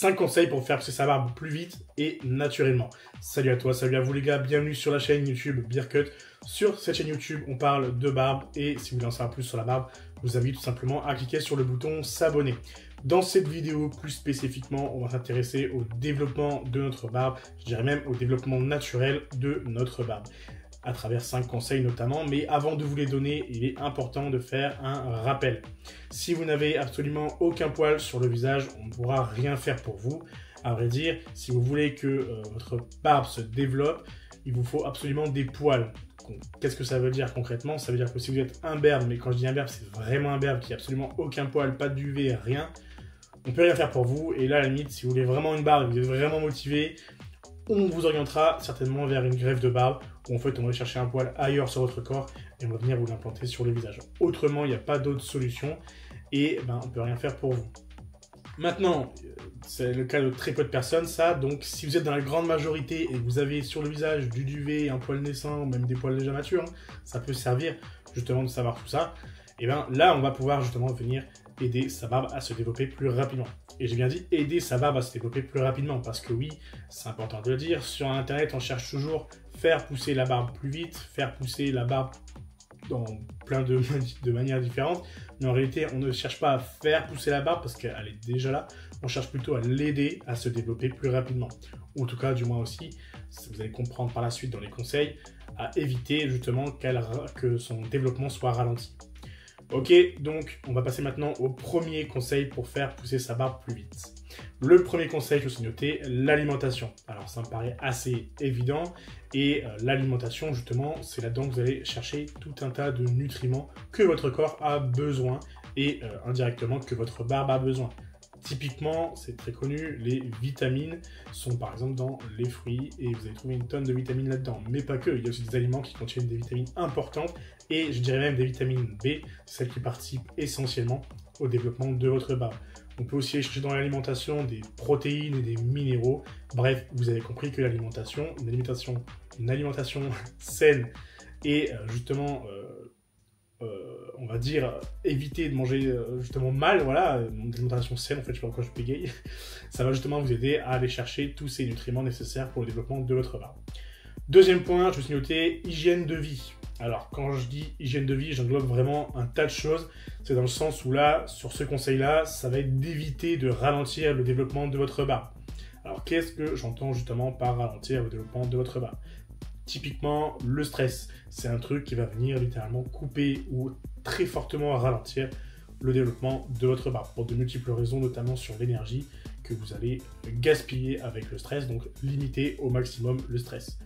5 conseils pour faire pousser sa barbe plus vite et naturellement. Salut à toi, salut à vous les gars, bienvenue sur la chaîne YouTube Beardcut. Sur cette chaîne YouTube, on parle de barbe et si vous voulez en savoir plus sur la barbe, je vous invite tout simplement à cliquer sur le bouton s'abonner. Dans cette vidéo, plus spécifiquement, on va s'intéresser au développement de notre barbe, je dirais même au développement naturel de notre barbe, à travers 5 conseils notamment. Mais avant de vous les donner, il est important de faire un rappel. Si vous n'avez absolument aucun poil sur le visage, on ne pourra rien faire pour vous. À vrai dire, si vous voulez que votre barbe se développe, il vous faut absolument des poils. Qu'est-ce que ça veut dire concrètement? Ça veut dire que si vous êtes imberbe, mais quand je dis imberbe, c'est vraiment imberbe, qui n'a absolument aucun poil, pas de duvet, rien, on ne peut rien faire pour vous. Et là, à la limite, si vous voulez vraiment une barbe, vous êtes vraiment motivé, on vous orientera certainement vers une greffe de barbe, où en fait on va chercher un poil ailleurs sur votre corps et on va venir vous l'implanter sur le visage. Autrement, il n'y a pas d'autre solution et on ne peut rien faire pour vous. Maintenant, c'est le cas de très peu de personnes, ça. Donc, si vous êtes dans la grande majorité et que vous avez sur le visage du duvet, un poil naissant, ou même des poils déjà matures, ça peut servir justement de savoir tout ça. Et bien là, on va pouvoir justement venir aider sa barbe à se développer plus rapidement. Et j'ai bien dit aider sa barbe à se développer plus rapidement, parce que oui, c'est important de le dire, sur Internet, on cherche toujours faire pousser la barbe plus vite, faire pousser la barbe dans plein de manières différentes. Mais en réalité, on ne cherche pas à faire pousser la barbe parce qu'elle est déjà là. On cherche plutôt à l'aider à se développer plus rapidement. Ou en tout cas, du moins aussi, vous allez comprendre par la suite dans les conseils, à éviter justement que son développement soit ralenti. Ok, donc on va passer maintenant au premier conseil pour faire pousser sa barbe plus vite. Le premier conseil, je me suis noté, l'alimentation. Alors ça me paraît assez évident et l'alimentation justement, c'est là-dedans que vous allez chercher tout un tas de nutriments que votre corps a besoin et indirectement que votre barbe a besoin. Typiquement, c'est très connu, les vitamines sont par exemple dans les fruits et vous allez trouver une tonne de vitamines là-dedans. Mais pas que, il y a aussi des aliments qui contiennent des vitamines importantes et je dirais même des vitamines B, celles qui participent essentiellement au développement de votre barbe. On peut aussi aller chercher dans l'alimentation des protéines et des minéraux. Bref, vous avez compris que l'alimentation, une alimentation saine et justement on va dire, éviter de manger justement mal, voilà, une alimentation saine, en fait, je sais pas pourquoi je bégaye, ça va justement vous aider à aller chercher tous ces nutriments nécessaires pour le développement de votre barbe. Deuxième point, je me suis noté hygiène de vie. Alors, quand je dis hygiène de vie, j'englobe vraiment un tas de choses. C'est dans le sens où là, sur ce conseil-là, ça va être d'éviter de ralentir le développement de votre barbe. Alors, qu'est-ce que j'entends justement par ralentir le développement de votre barbe? Typiquement, le stress, c'est un truc qui va venir littéralement couper ou très fortement ralentir le développement de votre barbe pour de multiples raisons, notamment sur l'énergie que vous allez gaspiller avec le stress, donc limiter au maximum le stress.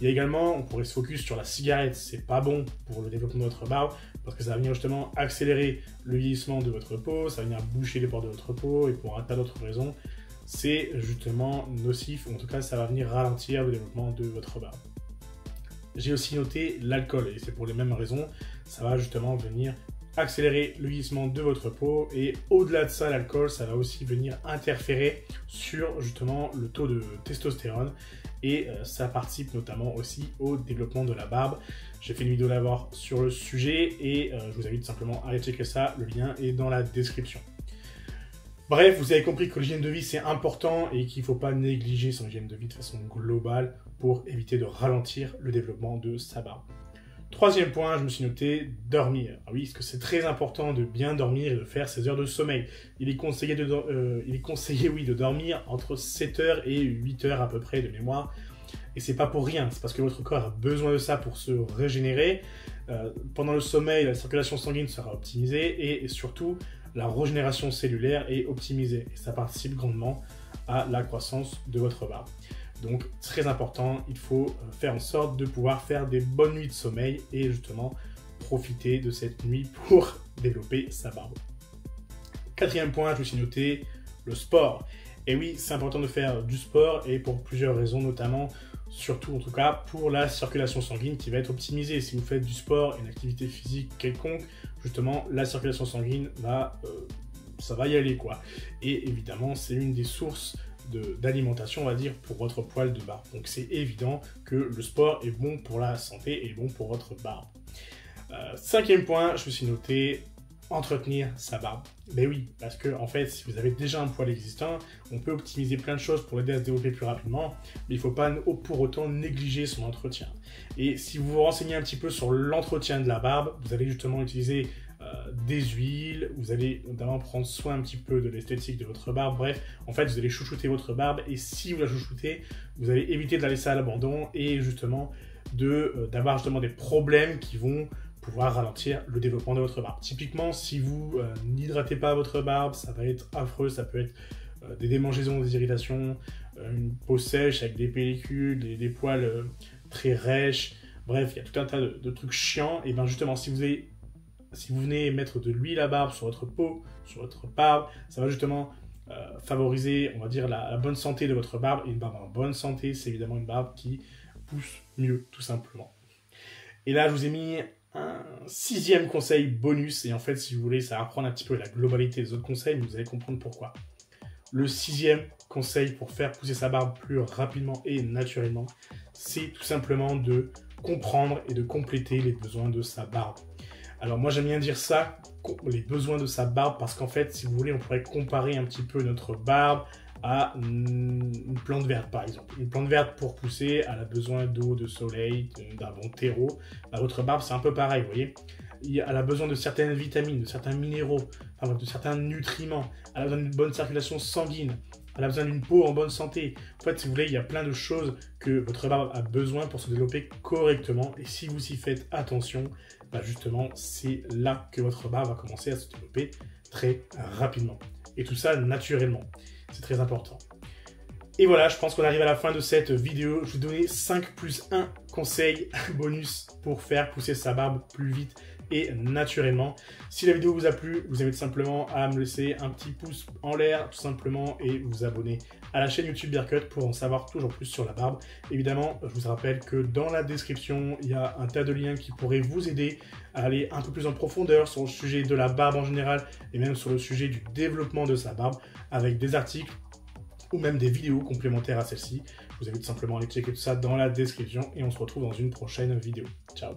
Il y a également, on pourrait se focus sur la cigarette, c'est pas bon pour le développement de votre barbe parce que ça va venir justement accélérer le vieillissement de votre peau, ça va venir boucher les pores de votre peau et pour un tas d'autres raisons, c'est justement nocif, ou en tout cas ça va venir ralentir le développement de votre barbe. J'ai aussi noté l'alcool, et c'est pour les mêmes raisons, ça va justement venir accélérer le vieillissement de votre peau, et au-delà de ça, l'alcool, ça va aussi venir interférer sur justement le taux de testostérone, et ça participe notamment aussi au développement de la barbe. J'ai fait une vidéo d'abord sur le sujet, et je vous invite simplement à aller checker ça, le lien est dans la description. Bref, vous avez compris que l'hygiène de vie c'est important et qu'il ne faut pas négliger son hygiène de vie de façon globale pour éviter de ralentir le développement de sa barbe. Troisième point, je me suis noté dormir. Ah oui, parce que c'est très important de bien dormir et de faire ses heures de sommeil. Il est conseillé de dormir entre 7 heures et 8 heures à peu près de mémoire. Et c'est pas pour rien, c'est parce que votre corps a besoin de ça pour se régénérer. Pendant le sommeil, la circulation sanguine sera optimisée et surtout, la régénération cellulaire est optimisée et ça participe grandement à la croissance de votre barbe. Donc très important, il faut faire en sorte de pouvoir faire des bonnes nuits de sommeil et justement profiter de cette nuit pour développer sa barbe. Quatrième point, je me suis noté le sport. Et oui, c'est important de faire du sport et pour plusieurs raisons, notamment, surtout en tout cas, pour la circulation sanguine qui va être optimisée. Si vous faites du sport, une activité physique quelconque, justement, la circulation sanguine ça va y aller quoi. Et évidemment, c'est une des sources d'alimentation, on va dire, pour votre poil de barbe. Donc c'est évident que le sport est bon pour la santé et bon pour votre barbe. Cinquième point, je me suis noté entretenir sa barbe. Mais oui, parce que en fait, si vous avez déjà un poil existant, on peut optimiser plein de choses pour l'aider à se développer plus rapidement, mais il ne faut pas pour autant négliger son entretien. Et si vous vous renseignez un petit peu sur l'entretien de la barbe, vous allez justement utiliser des huiles, vous allez notamment prendre soin un petit peu de l'esthétique de votre barbe. Bref, en fait, vous allez chouchouter votre barbe, et si vous la chouchoutez, vous allez éviter de la laisser à l'abandon et justement d'avoir justement des problèmes qui vont pouvoir ralentir le développement de votre barbe. Typiquement, si vous n'hydratez pas votre barbe, ça va être affreux, ça peut être des démangeaisons, des irritations, une peau sèche avec des pellicules, des poils très rêches, bref, il y a tout un tas de trucs chiants. Et bien justement, si vous venez mettre de l'huile à barbe sur votre peau, sur votre barbe, ça va justement favoriser, on va dire, la bonne santé de votre barbe. Et une barbe en bonne santé, c'est évidemment une barbe qui pousse mieux, tout simplement. Et là, je vous ai mis un 6e conseil bonus, et en fait, si vous voulez, ça va reprendre un petit peu la globalité des autres conseils, mais vous allez comprendre pourquoi. Le 6e conseil pour faire pousser sa barbe plus rapidement et naturellement, c'est tout simplement de comprendre et de compléter les besoins de sa barbe. Alors moi, j'aime bien dire ça, les besoins de sa barbe, parce qu'en fait, si vous voulez, on pourrait comparer un petit peu notre barbe à une plante verte, par exemple. Une plante verte, pour pousser, elle a besoin d'eau, de soleil, d'un bon terreau. Bah, votre barbe, c'est un peu pareil, vous voyez. Elle a besoin de certaines vitamines, de certains minéraux, enfin, de certains nutriments. Elle a besoin d'une bonne circulation sanguine. Elle a besoin d'une peau en bonne santé. En fait, si vous voulez, il y a plein de choses que votre barbe a besoin pour se développer correctement. Et si vous y faites attention, bah justement, c'est là que votre barbe va commencer à se développer très rapidement. Et tout ça naturellement. C'est très important. Et voilà, je pense qu'on arrive à la fin de cette vidéo. Je vais vous donner 5+1 conseils bonus pour faire pousser sa barbe plus vite et naturellement. Si la vidéo vous a plu, vous avez tout simplement à me laisser un petit pouce en l'air, tout simplement, et vous abonner à la chaîne YouTube Bearcut pour en savoir toujours plus sur la barbe. Évidemment, je vous rappelle que dans la description, il y a un tas de liens qui pourraient vous aider à aller un peu plus en profondeur sur le sujet de la barbe en général, et même sur le sujet du développement de sa barbe, avec des articles ou même des vidéos complémentaires à celle-ci. Vous avez tout simplement à aller checker tout ça dans la description, et on se retrouve dans une prochaine vidéo. Ciao!